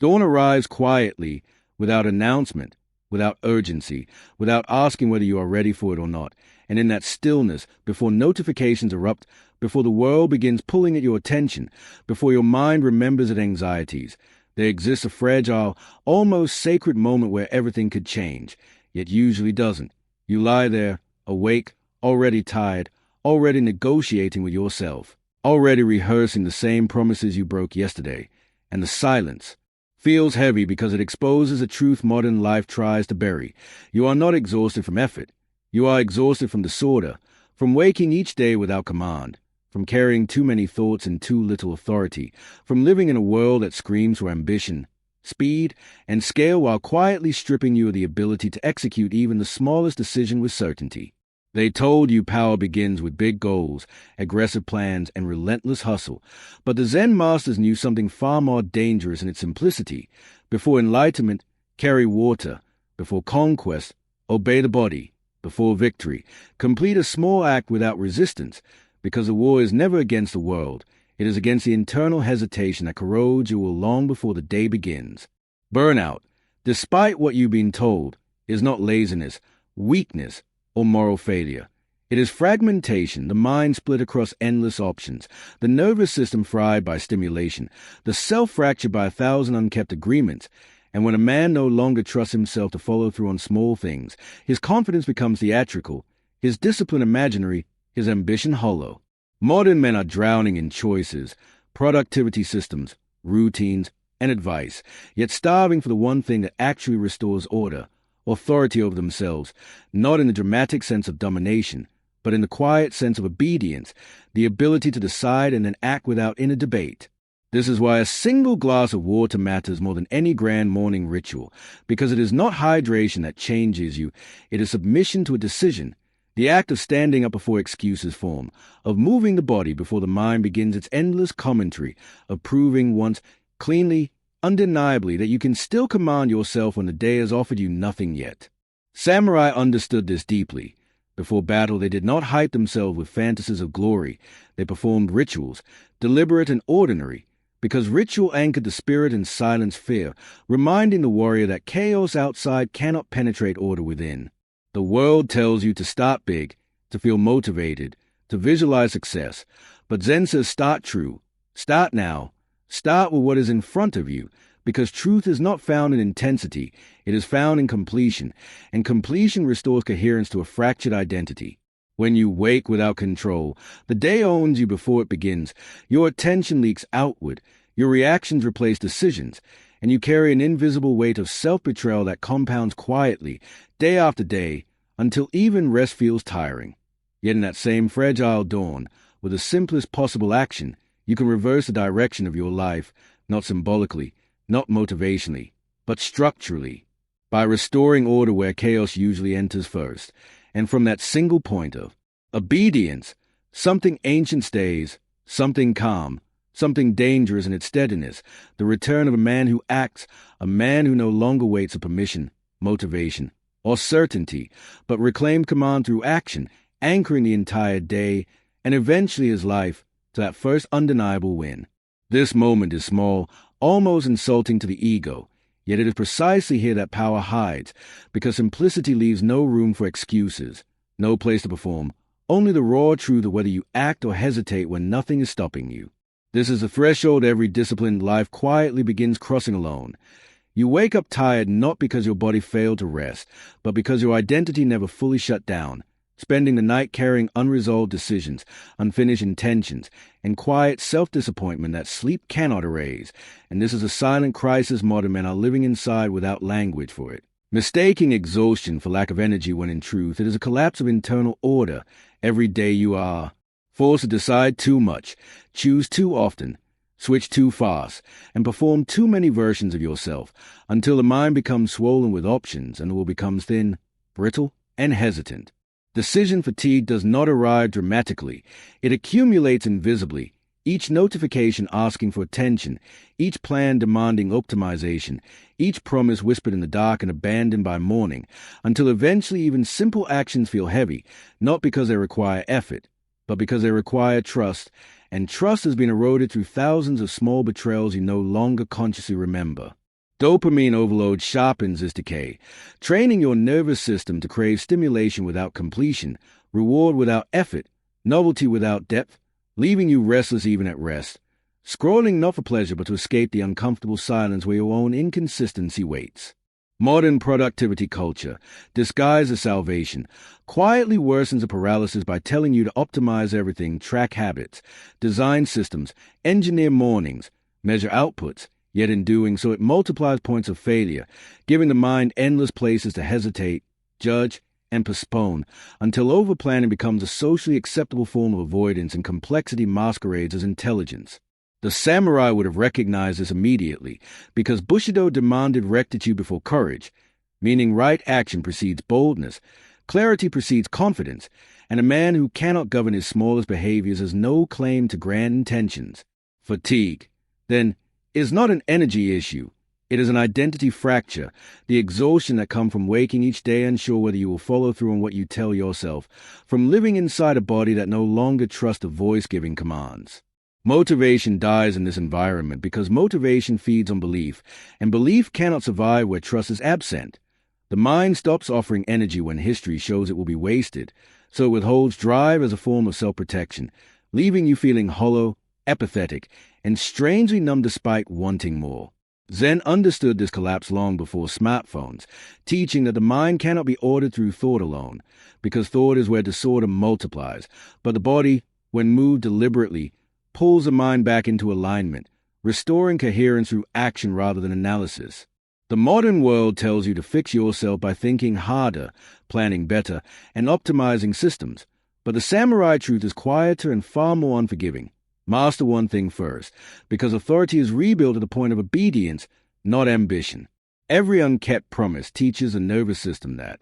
Dawn arrives quietly, without announcement, without urgency, without asking whether you are ready for it or not. And in that stillness, before notifications erupt, before the world begins pulling at your attention, before your mind remembers its anxieties, there exists a fragile, almost sacred moment where everything could change, yet usually doesn't. You lie there, awake, already tired, already negotiating with yourself, already rehearsing the same promises you broke yesterday, and the silence feels heavy because it exposes a truth modern life tries to bury. You are not exhausted from effort. You are exhausted from disorder, from waking each day without command, from carrying too many thoughts and too little authority, from living in a world that screams for ambition, speed, and scale while quietly stripping you of the ability to execute even the smallest decision with certainty. They told you power begins with big goals, aggressive plans, and relentless hustle. But the Zen masters knew something far more dangerous in its simplicity. Before enlightenment, carry water. Before conquest, obey the body. Before victory, complete a small act without resistance, because the war is never against the world. It is against the internal hesitation that corrodes you long before the day begins. Burnout, despite what you've been told, is not laziness, weakness, or moral failure. It is fragmentation, the mind split across endless options, the nervous system fried by stimulation, the self fractured by 1,000 unkept agreements. And when a man no longer trusts himself to follow through on small things, his confidence becomes theatrical, his discipline imaginary, his ambition hollow. Modern men are drowning in choices, productivity systems, routines, and advice, yet starving for the one thing that actually restores order, authority over themselves, not in the dramatic sense of domination, but in the quiet sense of obedience, the ability to decide and then act without inner debate. This is why a single glass of water matters more than any grand morning ritual, because it is not hydration that changes you, it is submission to a decision, the act of standing up before excuses form, of moving the body before the mind begins its endless commentary, of proving once cleanly, undeniably, that you can still command yourself when the day has offered you nothing yet. Samurai understood this deeply. Before battle, they did not hype themselves with fantasies of glory. They performed rituals, deliberate and ordinary, because ritual anchored the spirit and silenced fear, reminding the warrior that chaos outside cannot penetrate order within. The world tells you to start big, to feel motivated, to visualize success, but Zen says start true, start now, start with what is in front of you, because truth is not found in intensity, it is found in completion, and completion restores coherence to a fractured identity. When you wake without control, the day owns you before it begins, your attention leaks outward, your reactions replace decisions, and you carry an invisible weight of self-betrayal that compounds quietly, day after day, until even rest feels tiring. Yet in that same fragile dawn, with the simplest possible action, you can reverse the direction of your life, not symbolically, not motivationally, but structurally, by restoring order where chaos usually enters first, and from that single point of obedience, something ancient stays, something calm, something dangerous in its steadiness, the return of a man who acts, a man who no longer waits for permission, motivation, or certainty, but reclaimed command through action, anchoring the entire day, and eventually his life, to that first undeniable win. This moment is small, almost insulting to the ego, yet it is precisely here that power hides, because simplicity leaves no room for excuses, no place to perform, only the raw truth of whether you act or hesitate when nothing is stopping you. This is the threshold every disciplined life quietly begins crossing alone. You wake up tired not because your body failed to rest, but because your identity never fully shut down, spending the night carrying unresolved decisions, unfinished intentions, and quiet self-disappointment that sleep cannot erase. And this is a silent crisis modern men are living inside without language for it. Mistaking exhaustion for lack of energy when in truth it is a collapse of internal order. Every day you are forced to decide too much, choose too often, switch too fast, and perform too many versions of yourself, until the mind becomes swollen with options and the will becomes thin, brittle, and hesitant. Decision fatigue does not arrive dramatically. It accumulates invisibly, each notification asking for attention, each plan demanding optimization, each promise whispered in the dark and abandoned by morning, until eventually even simple actions feel heavy, not because they require effort, but because they require trust, and trust has been eroded through thousands of small betrayals you no longer consciously remember. Dopamine overload sharpens this decay, training your nervous system to crave stimulation without completion, reward without effort, novelty without depth, leaving you restless even at rest. Scrolling not for pleasure but to escape the uncomfortable silence where your own inconsistency waits. Modern productivity culture, disguised as salvation, quietly worsens the paralysis by telling you to optimize everything, track habits, design systems, engineer mornings, measure outputs, yet in doing so it multiplies points of failure, giving the mind endless places to hesitate, judge, and postpone, until overplanning becomes a socially acceptable form of avoidance and complexity masquerades as intelligence. The samurai would have recognized this immediately, because Bushido demanded rectitude before courage, meaning right action precedes boldness, clarity precedes confidence, and a man who cannot govern his smallest behaviors has no claim to grand intentions. Fatigue, then, is not an energy issue. It is an identity fracture, the exhaustion that comes from waking each day unsure whether you will follow through on what you tell yourself, from living inside a body that no longer trusts a voice giving commands. Motivation dies in this environment because motivation feeds on belief, and belief cannot survive where trust is absent. The mind stops offering energy when history shows it will be wasted, so it withholds drive as a form of self-protection, leaving you feeling hollow, apathetic, and strangely numb despite wanting more. Zen understood this collapse long before smartphones, teaching that the mind cannot be ordered through thought alone, because thought is where disorder multiplies, but the body, when moved deliberately, pulls the mind back into alignment, restoring coherence through action rather than analysis. The modern world tells you to fix yourself by thinking harder, planning better, and optimizing systems, but the samurai truth is quieter and far more unforgiving. Master one thing first, because authority is rebuilt at the point of obedience, not ambition. Every unkept promise teaches the nervous system that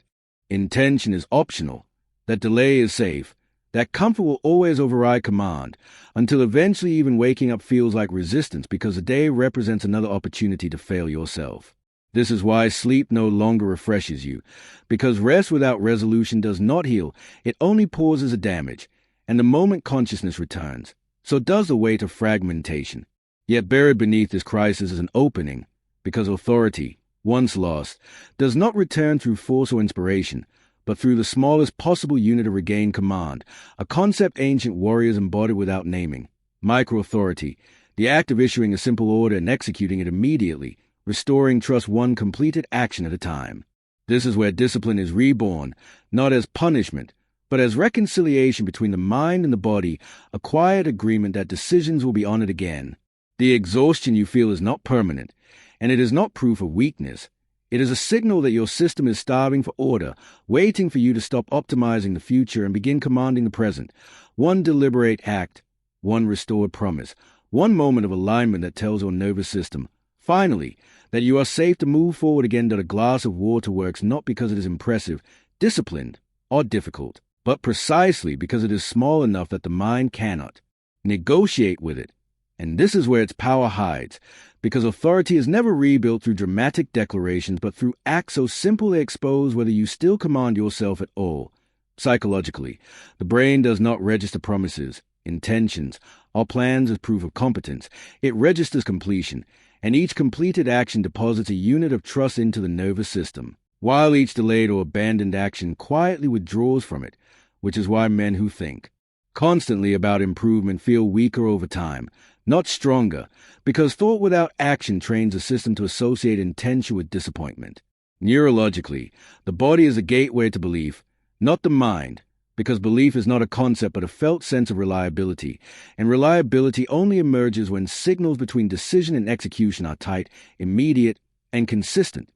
intention is optional, that delay is safe, that comfort will always override command, until eventually even waking up feels like resistance because the day represents another opportunity to fail yourself. This is why sleep no longer refreshes you, because rest without resolution does not heal, it only pauses the damage, and the moment consciousness returns, so does the weight of fragmentation. Yet buried beneath this crisis is an opening, because authority, once lost, does not return through force or inspiration, but through the smallest possible unit of regained command, a concept ancient warriors embodied without naming. Micro-authority, the act of issuing a simple order and executing it immediately, restoring trust one completed action at a time. This is where discipline is reborn, not as punishment, but as reconciliation between the mind and the body, a quiet agreement that decisions will be honored again. The exhaustion you feel is not permanent, and it is not proof of weakness. It is a signal that your system is starving for order, waiting for you to stop optimizing the future and begin commanding the present. One deliberate act, one restored promise, one moment of alignment that tells your nervous system, finally, that you are safe to move forward again, that a glass of water works not because it is impressive, disciplined, or difficult, but precisely because it is small enough that the mind cannot negotiate with it. And this is where its power hides, because authority is never rebuilt through dramatic declarations, but through acts so simple they expose whether you still command yourself at all. Psychologically, the brain does not register promises, intentions, or plans as proof of competence. It registers completion, and each completed action deposits a unit of trust into the nervous system, while each delayed or abandoned action quietly withdraws from it, which is why men who think constantly about improvement feel weaker over time, not stronger, because thought without action trains the system to associate intention with disappointment. Neurologically, the body is a gateway to belief, not the mind, because belief is not a concept but a felt sense of reliability, and reliability only emerges when signals between decision and execution are tight, immediate, and consistent.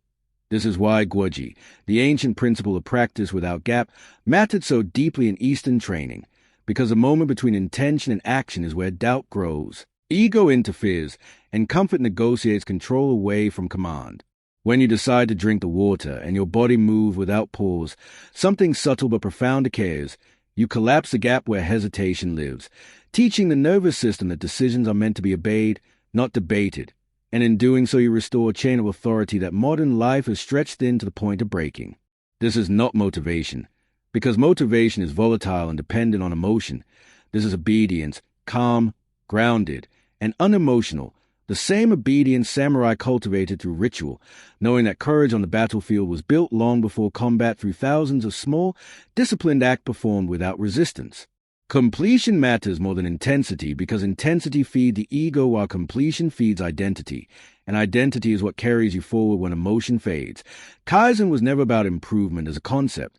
This is why Guoji, the ancient principle of practice without gap, mattered so deeply in Eastern training, because the moment between intention and action is where doubt grows. Ego interferes, and comfort negotiates control away from command. When you decide to drink the water and your body moves without pause, something subtle but profound occurs. You collapse the gap where hesitation lives, teaching the nervous system that decisions are meant to be obeyed, not debated, and in doing so you restore a chain of authority that modern life has stretched thin to the point of breaking. This is not motivation, because motivation is volatile and dependent on emotion. This is obedience, calm, grounded, and unemotional, The same obedience samurai cultivated through ritual, knowing that courage on the battlefield was built long before combat through thousands of small, disciplined acts performed without resistance. Completion matters more than intensity because intensity feeds the ego while completion feeds identity, and identity is what carries you forward when emotion fades. Kaizen was never about improvement as a concept,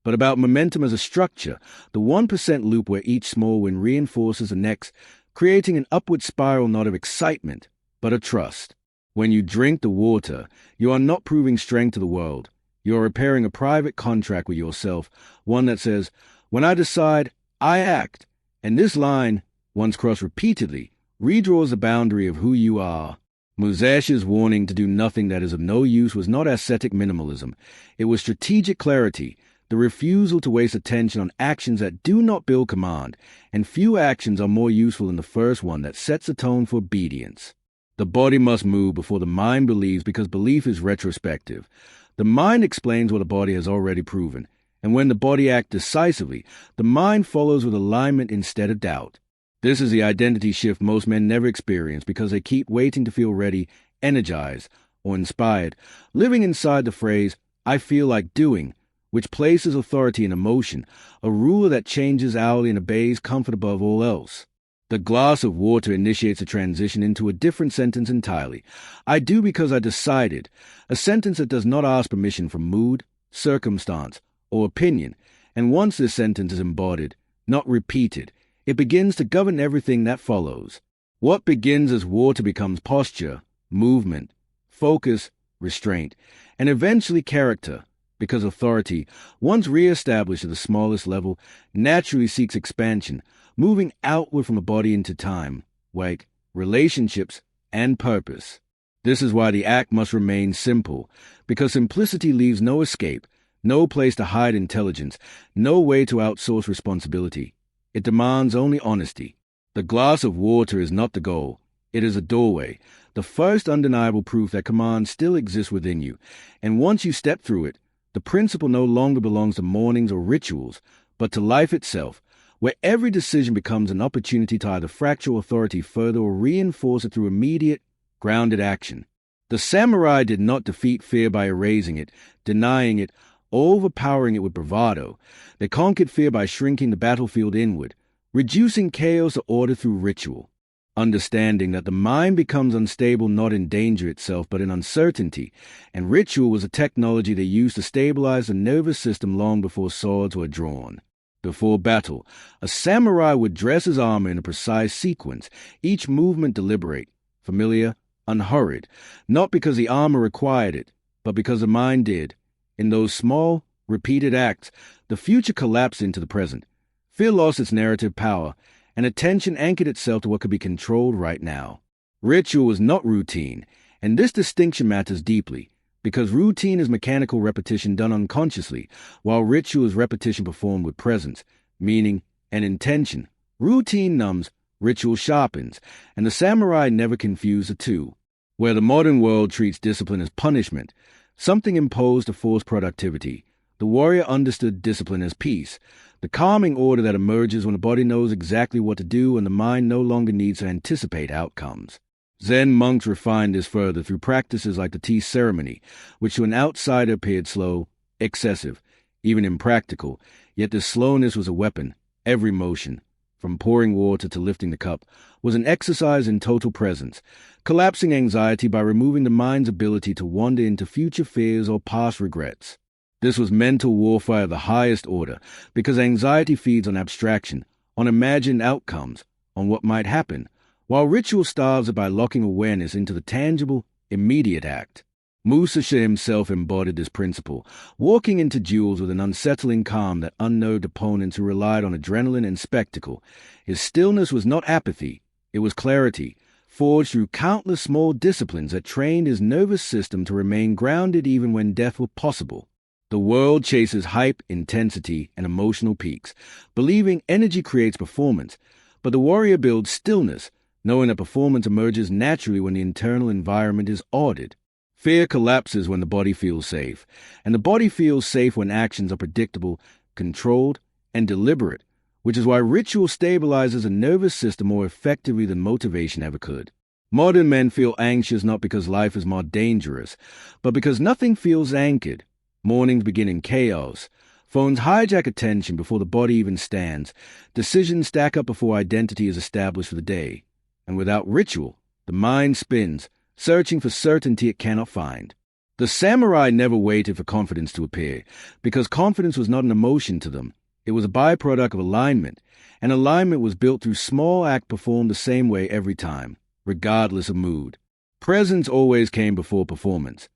but about momentum as a structure, the 1% loop where each small win reinforces the next, creating an upward spiral not of excitement, but of trust. When you drink the water, you are not proving strength to the world. You are repairing a private contract with yourself, one that says, "When I decide, I act." And this line, once crossed repeatedly, redraws the boundary of who you are. Musashi's warning to do nothing that is of no use was not ascetic minimalism. It was strategic clarity, the refusal to waste attention on actions that do not build command, and few actions are more useful than the first one that sets the tone for obedience. The body must move before the mind believes because belief is retrospective. The mind explains what the body has already proven, and when the body acts decisively, the mind follows with alignment instead of doubt. This is the identity shift most men never experience because they keep waiting to feel ready, energized, or inspired, living inside the phrase, "I feel like doing," which places authority in emotion, a ruler that changes hourly and obeys comfort above all else. The glass of water initiates a transition into a different sentence entirely. I do because I decided, a sentence that does not ask permission from mood, circumstance, or opinion, and once this sentence is embodied, not repeated, it begins to govern everything that follows. What begins as water becomes posture, movement, focus, restraint, and eventually character, because authority, once re-established at the smallest level, naturally seeks expansion, moving outward from a body into time, like relationships and purpose. This is why the act must remain simple, because simplicity leaves no escape, no place to hide intelligence, no way to outsource responsibility. It demands only honesty. The glass of water is not the goal. It is a doorway, the first undeniable proof that command still exists within you. And once you step through it, the principle no longer belongs to mornings or rituals, but to life itself, where every decision becomes an opportunity to either fracture authority further or reinforce it through immediate, grounded action. The samurai did not defeat fear by erasing it, denying it, overpowering it with bravado. They conquered fear by shrinking the battlefield inward, reducing chaos to order through ritual. Understanding that the mind becomes unstable not in danger itself but in uncertainty, and ritual was a technology they used to stabilize the nervous system long before swords were drawn. Before battle, a samurai would dress his armor in a precise sequence, each movement deliberate, familiar, unhurried, not because the armor required it, but because the mind did. In those small, repeated acts, the future collapsed into the present. Fear lost its narrative power, and attention anchored itself to what could be controlled right now. Ritual was not routine, and this distinction matters deeply, because routine is mechanical repetition done unconsciously, while ritual is repetition performed with presence, meaning, and intention. Routine numbs, ritual sharpens, and the samurai never confused the two. Where the modern world treats discipline as punishment, something imposed to force productivity, the warrior understood discipline as peace, the calming order that emerges when the body knows exactly what to do and the mind no longer needs to anticipate outcomes. Zen monks refined this further through practices like the tea ceremony, which to an outsider appeared slow, excessive, even impractical, yet this slowness was a weapon. Every motion, from pouring water to lifting the cup, was an exercise in total presence, collapsing anxiety by removing the mind's ability to wander into future fears or past regrets. This was mental warfare of the highest order, because anxiety feeds on abstraction, on imagined outcomes, on what might happen, while ritual starves it by locking awareness into the tangible, immediate act. Musashi himself embodied this principle, walking into duels with an unsettling calm that unnerved opponents who relied on adrenaline and spectacle. His stillness was not apathy, it was clarity, forged through countless small disciplines that trained his nervous system to remain grounded even when death was possible. The world chases hype, intensity, and emotional peaks, believing energy creates performance, but the warrior builds stillness, knowing that performance emerges naturally when the internal environment is ordered. Fear collapses when the body feels safe, and the body feels safe when actions are predictable, controlled, and deliberate, which is why ritual stabilizes a nervous system more effectively than motivation ever could. Modern men feel anxious not because life is more dangerous, but because nothing feels anchored. Mornings begin in chaos. Phones hijack attention before the body even stands. Decisions stack up before identity is established for the day. And without ritual, the mind spins, searching for certainty it cannot find. The samurai never waited for confidence to appear, because confidence was not an emotion to them. It was a byproduct of alignment, and alignment was built through small acts performed the same way every time, regardless of mood. Presence always came before performance,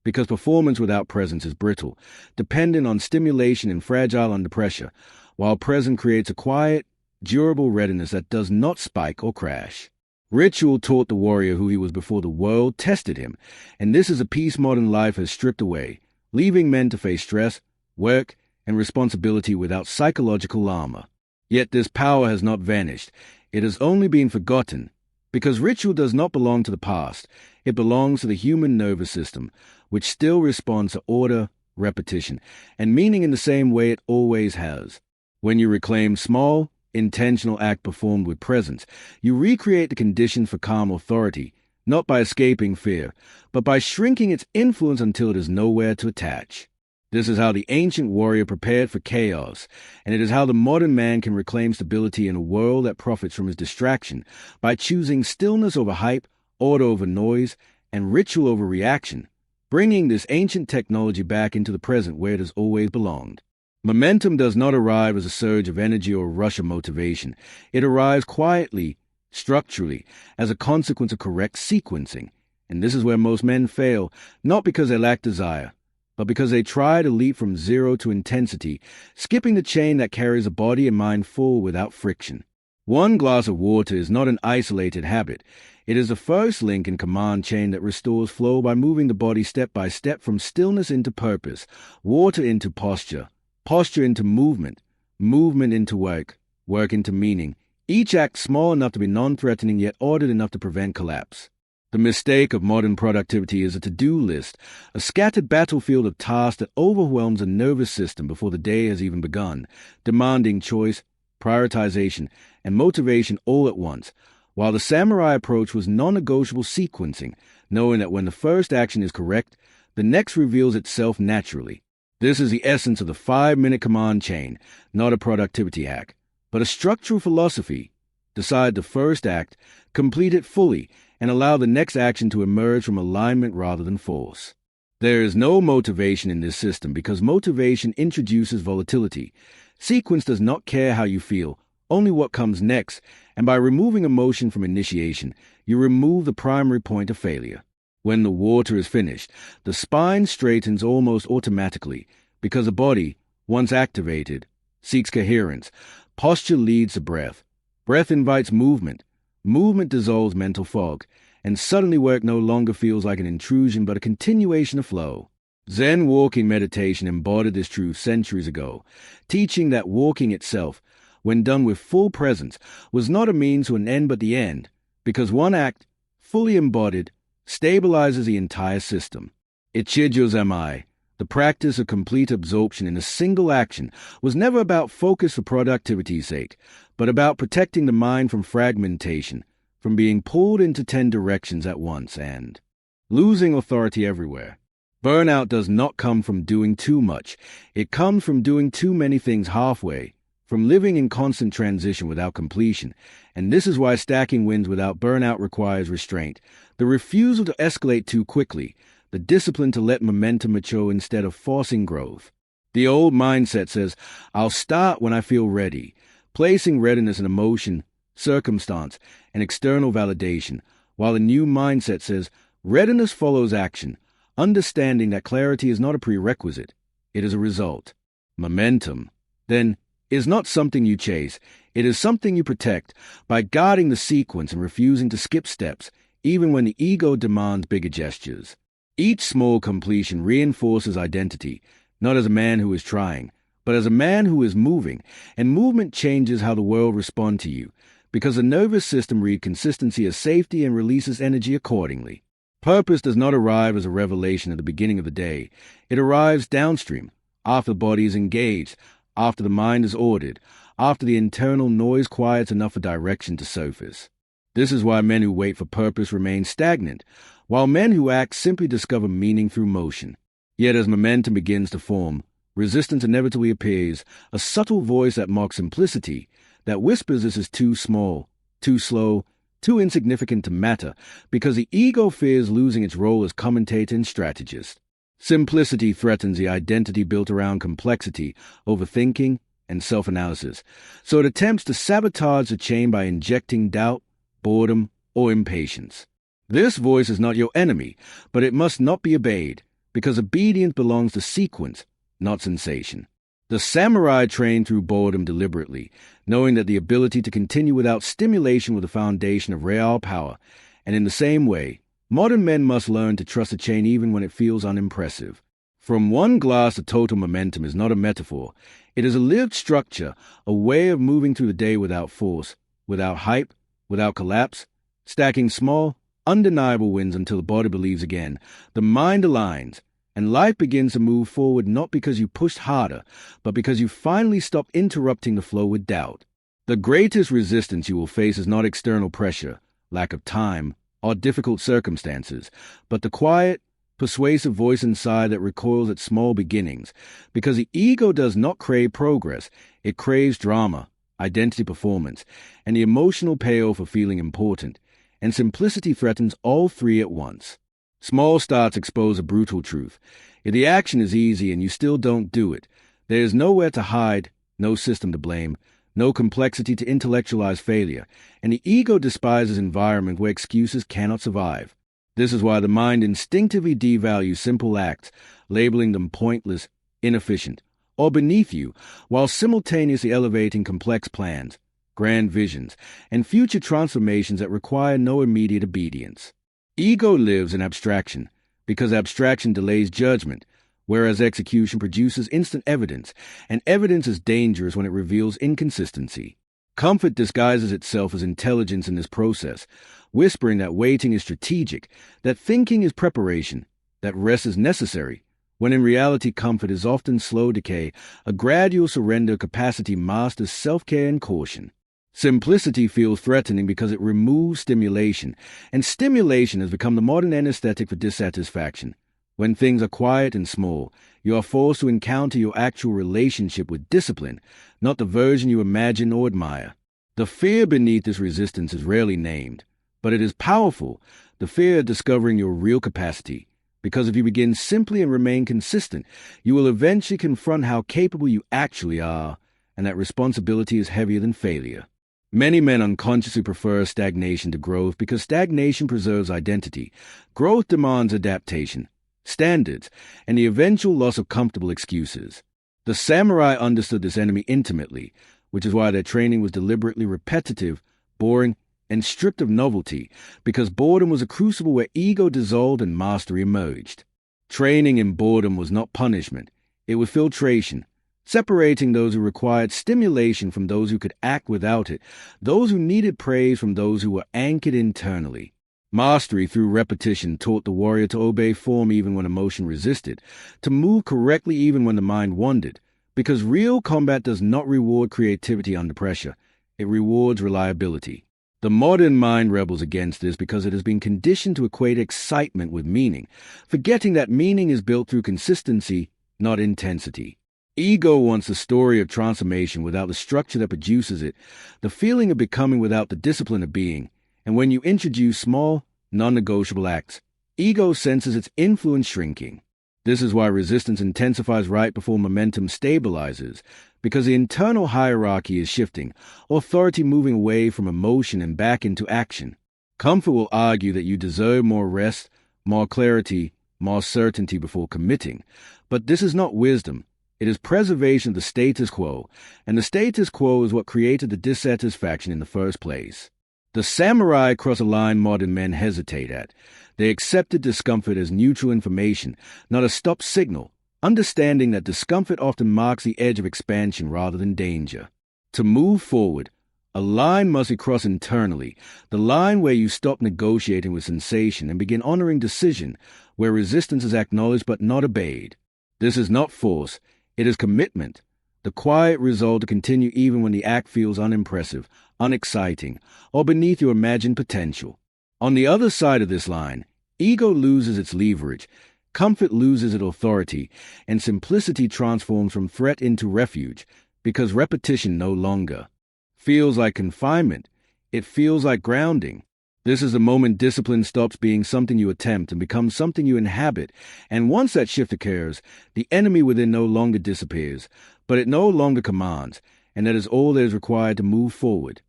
because performance without presence is brittle, dependent on stimulation and fragile under pressure, while presence creates a quiet, durable readiness that does not spike or crash. Ritual taught the warrior who he was before the world tested him, and this is a piece modern life has stripped away, leaving men to face stress, work, and responsibility without psychological armor. Yet this power has not vanished. It has only been forgotten, because ritual does not belong to the past. It belongs to the human nervous system, which still responds to order, repetition, and meaning in the same way it always has. When you reclaim small, intentional act performed with presence, you recreate the conditions for calm authority, not by escaping fear, but by shrinking its influence until it is nowhere to attach. This is how the ancient warrior prepared for chaos, and it is how the modern man can reclaim stability in a world that profits from his distraction by choosing stillness over hype, order over noise, and ritual over reaction, bringing this ancient technology back into the present where it has always belonged. Momentum does not arrive as a surge of energy or a rush of motivation. It arrives quietly, structurally, as a consequence of correct sequencing. And this is where most men fail, not because they lack desire, but because they try to leap from zero to intensity, skipping the chain that carries a body and mind full without friction. One glass of water is not an isolated habit. It is the first link in command chain that restores flow by moving the body step by step from stillness into purpose, water into posture, posture into movement, movement into work, work into meaning, each act small enough to be non-threatening yet ordered enough to prevent collapse. The mistake of modern productivity is a to-do list, a scattered battlefield of tasks that overwhelms the nervous system before the day has even begun, demanding choice, prioritization, and motivation all at once, while the samurai approach was non-negotiable sequencing, knowing that when the first action is correct, the next reveals itself naturally. This is the essence of the 5-minute command chain, not a productivity hack, but a structural philosophy. Decide the first act, complete it fully, and allow the next action to emerge from alignment rather than force. There is no motivation in this system because motivation introduces volatility. Sequence does not care how you feel, only what comes next, and by removing emotion from initiation, you remove the primary point of failure. When the water is finished, the spine straightens almost automatically because the body, once activated, seeks coherence. Posture leads to breath. Breath invites movement. Movement dissolves mental fog, and suddenly work no longer feels like an intrusion but a continuation of flow. Zen walking meditation embodied this truth centuries ago, teaching that walking itself, when done with full presence, was not a means to an end but the end, because one act, fully embodied, stabilizes the entire system. Ichijo Zamai, the practice of complete absorption in a single action, was never about focus for productivity's sake, but about protecting the mind from fragmentation, from being pulled into 10 directions at once and losing authority everywhere. Burnout does not come from doing too much. It comes from doing too many things halfway, from living in constant transition without completion. And this is why stacking wins without burnout requires restraint, the refusal to escalate too quickly, the discipline to let momentum mature instead of forcing growth. The old mindset says, I'll start when I feel ready, placing readiness in emotion, circumstance, and external validation, while the new mindset says, readiness follows action, understanding that clarity is not a prerequisite, it is a result. Momentum, then, is not something you chase, it is something you protect by guarding the sequence and refusing to skip steps, even when the ego demands bigger gestures. Each small completion reinforces identity, not as a man who is trying, but as a man who is moving, and movement changes how the world responds to you, because the nervous system reads consistency as safety and releases energy accordingly. Purpose does not arrive as a revelation at the beginning of the day. It arrives downstream, after the body is engaged, after the mind is ordered, after the internal noise quiets enough for direction to surface. This is why men who wait for purpose remain stagnant, while men who act simply discover meaning through motion. Yet as momentum begins to form, resistance inevitably appears, a subtle voice that mocks simplicity, that whispers this is too small, too slow, too insignificant to matter, because the ego fears losing its role as commentator and strategist. Simplicity threatens the identity built around complexity, overthinking, and self-analysis, so it attempts to sabotage the chain by injecting doubt, boredom, or impatience. This voice is not your enemy, but it must not be obeyed, because obedience belongs to sequence, not sensation. The samurai trained through boredom deliberately, knowing that the ability to continue without stimulation was the foundation of real power, and in the same way, modern men must learn to trust the chain even when it feels unimpressive. From one glass to total momentum is not a metaphor. It is a lived structure, a way of moving through the day without force, without hype, without collapse, stacking small, undeniable wins until the body believes again, the mind aligns, and life begins to move forward not because you pushed harder, but because you finally stopped interrupting the flow with doubt. The greatest resistance you will face is not external pressure, lack of time, or difficult circumstances, but the quiet, persuasive voice inside that recoils at small beginnings, because the ego does not crave progress, it craves drama, identity performance, and the emotional payoff for feeling important, and simplicity threatens all three at once. Small starts expose a brutal truth. If the action is easy and you still don't do it, there is nowhere to hide, no system to blame, no complexity to intellectualize failure, and the ego despises environment where excuses cannot survive. This is why the mind instinctively devalues simple acts, labeling them pointless, inefficient, or beneath you, while simultaneously elevating complex plans, grand visions, and future transformations that require no immediate obedience. Ego lives in abstraction, because abstraction delays judgment, whereas execution produces instant evidence, and evidence is dangerous when it reveals inconsistency. Comfort disguises itself as intelligence in this process, whispering that waiting is strategic, that thinking is preparation, that rest is necessary, when in reality comfort is often slow decay, a gradual surrender of capacity masked as self-care and caution. Simplicity feels threatening because it removes stimulation, and stimulation has become the modern anesthetic for dissatisfaction. When things are quiet and small, you are forced to encounter your actual relationship with discipline, not the version you imagine or admire. The fear beneath this resistance is rarely named, but it is powerful, the fear of discovering your real capacity, because if you begin simply and remain consistent, you will eventually confront how capable you actually are, and that responsibility is heavier than failure. Many men unconsciously prefer stagnation to growth because stagnation preserves identity. Growth demands adaptation, standards, and the eventual loss of comfortable excuses. The samurai understood this enemy intimately, which is why their training was deliberately repetitive, boring, and stripped of novelty, because boredom was a crucible where ego dissolved and mastery emerged. Training in boredom was not punishment, it was filtration, separating those who required stimulation from those who could act without it, those who needed praise from those who were anchored internally. Mastery through repetition taught the warrior to obey form even when emotion resisted, to move correctly even when the mind wandered, because real combat does not reward creativity under pressure, it rewards reliability. The modern mind rebels against this because it has been conditioned to equate excitement with meaning, forgetting that meaning is built through consistency, not intensity. Ego wants the story of transformation without the structure that produces it, the feeling of becoming without the discipline of being, and when you introduce small, non-negotiable acts, ego senses its influence shrinking. This is why resistance intensifies right before momentum stabilizes, because the internal hierarchy is shifting, authority moving away from emotion and back into action. Comfort will argue that you deserve more rest, more clarity, more certainty before committing, but this is not wisdom. It is preservation of the status quo, and the status quo is what created the dissatisfaction in the first place. The samurai cross a line modern men hesitate at. They accepted discomfort as neutral information, not a stop signal, understanding that discomfort often marks the edge of expansion rather than danger. To move forward, a line must be crossed internally, the line where you stop negotiating with sensation and begin honoring decision, where resistance is acknowledged but not obeyed. This is not force, it is commitment, The quiet resolve to continue even when the act feels unimpressive, unexciting, or beneath your imagined potential. On the other side of this line, ego loses its leverage, comfort loses its authority, and simplicity transforms from threat into refuge, because repetition no longer feels like confinement. It feels like grounding. This is the moment discipline stops being something you attempt and becomes something you inhabit. And once that shift occurs, the enemy within no longer disappears, but it no longer commands, and that is all that is required to move forward.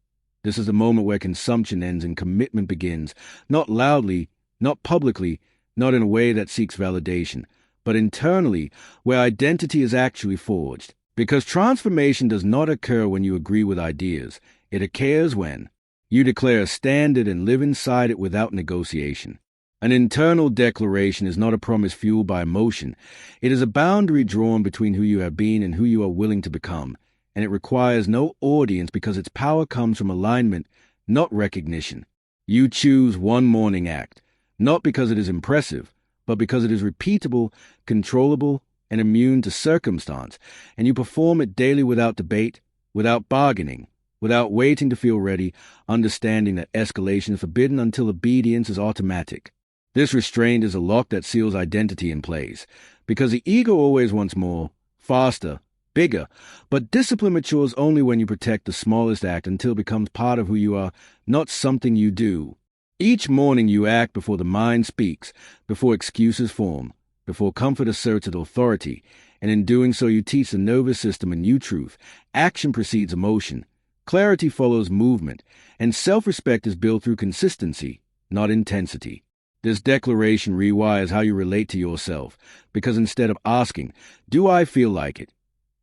This is the moment where consumption ends and commitment begins, not loudly, not publicly, not in a way that seeks validation, but internally, where identity is actually forged. Because transformation does not occur when you agree with ideas. It occurs when you declare a standard and live inside it without negotiation. An internal declaration is not a promise fueled by emotion. It is a boundary drawn between who you have been and who you are willing to become, and it requires no audience because its power comes from alignment, not recognition. You choose one morning act, not because it is impressive, but because it is repeatable, controllable, and immune to circumstance, and you perform it daily without debate, without bargaining, without waiting to feel ready, understanding that escalation is forbidden until obedience is automatic. This restraint is a lock that seals identity in place, because the ego always wants more, faster, bigger, but discipline matures only when you protect the smallest act until it becomes part of who you are, not something you do. Each morning you act before the mind speaks, before excuses form, before comfort asserts its authority, and in doing so you teach the nervous system a new truth. Action precedes emotion. Clarity follows movement, and self-respect is built through consistency, not intensity. This declaration rewires how you relate to yourself, because instead of asking, "Do I feel like it?"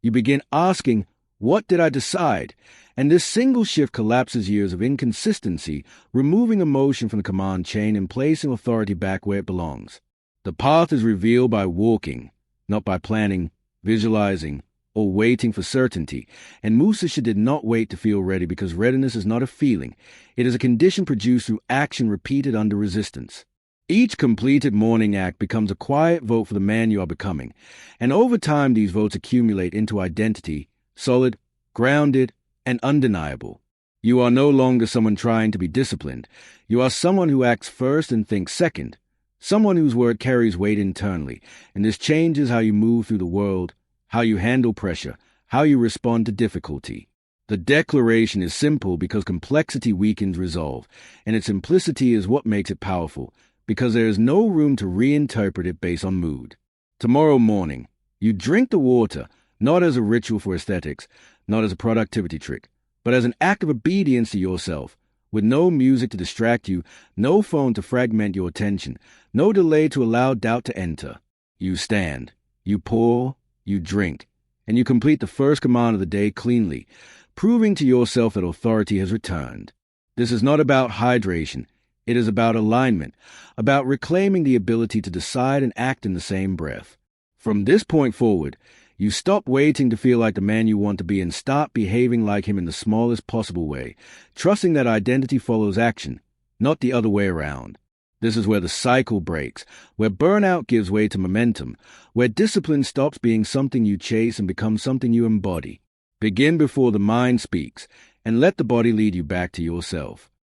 you begin asking, "What did I decide?" And this single shift collapses years of inconsistency, removing emotion from the command chain and placing authority back where it belongs. The path is revealed by walking, not by planning, visualizing, or waiting for certainty. And Musasha did not wait to feel ready because readiness is not a feeling. It is a condition produced through action repeated under resistance. Each completed morning act becomes a quiet vote for the man you are becoming. And over time, these votes accumulate into identity, solid, grounded, and undeniable. You are no longer someone trying to be disciplined. You are someone who acts first and thinks second. Someone whose word carries weight internally. And this changes how you move through the world, how you handle pressure, how you respond to difficulty. The declaration is simple because complexity weakens resolve, and its simplicity is what makes it powerful, because there is no room to reinterpret it based on mood. Tomorrow morning, you drink the water, not as a ritual for aesthetics, not as a productivity trick, but as an act of obedience to yourself, with no music to distract you, no phone to fragment your attention, no delay to allow doubt to enter. You stand, you pour, you drink, and you complete the first command of the day cleanly, proving to yourself that authority has returned. This is not about hydration. It is about alignment, about reclaiming the ability to decide and act in the same breath. From this point forward, you stop waiting to feel like the man you want to be and start behaving like him in the smallest possible way, trusting that identity follows action, not the other way around. This is where the cycle breaks, where burnout gives way to momentum, where discipline stops being something you chase and becomes something you embody. Begin before the mind speaks, and let the body lead you back to yourself.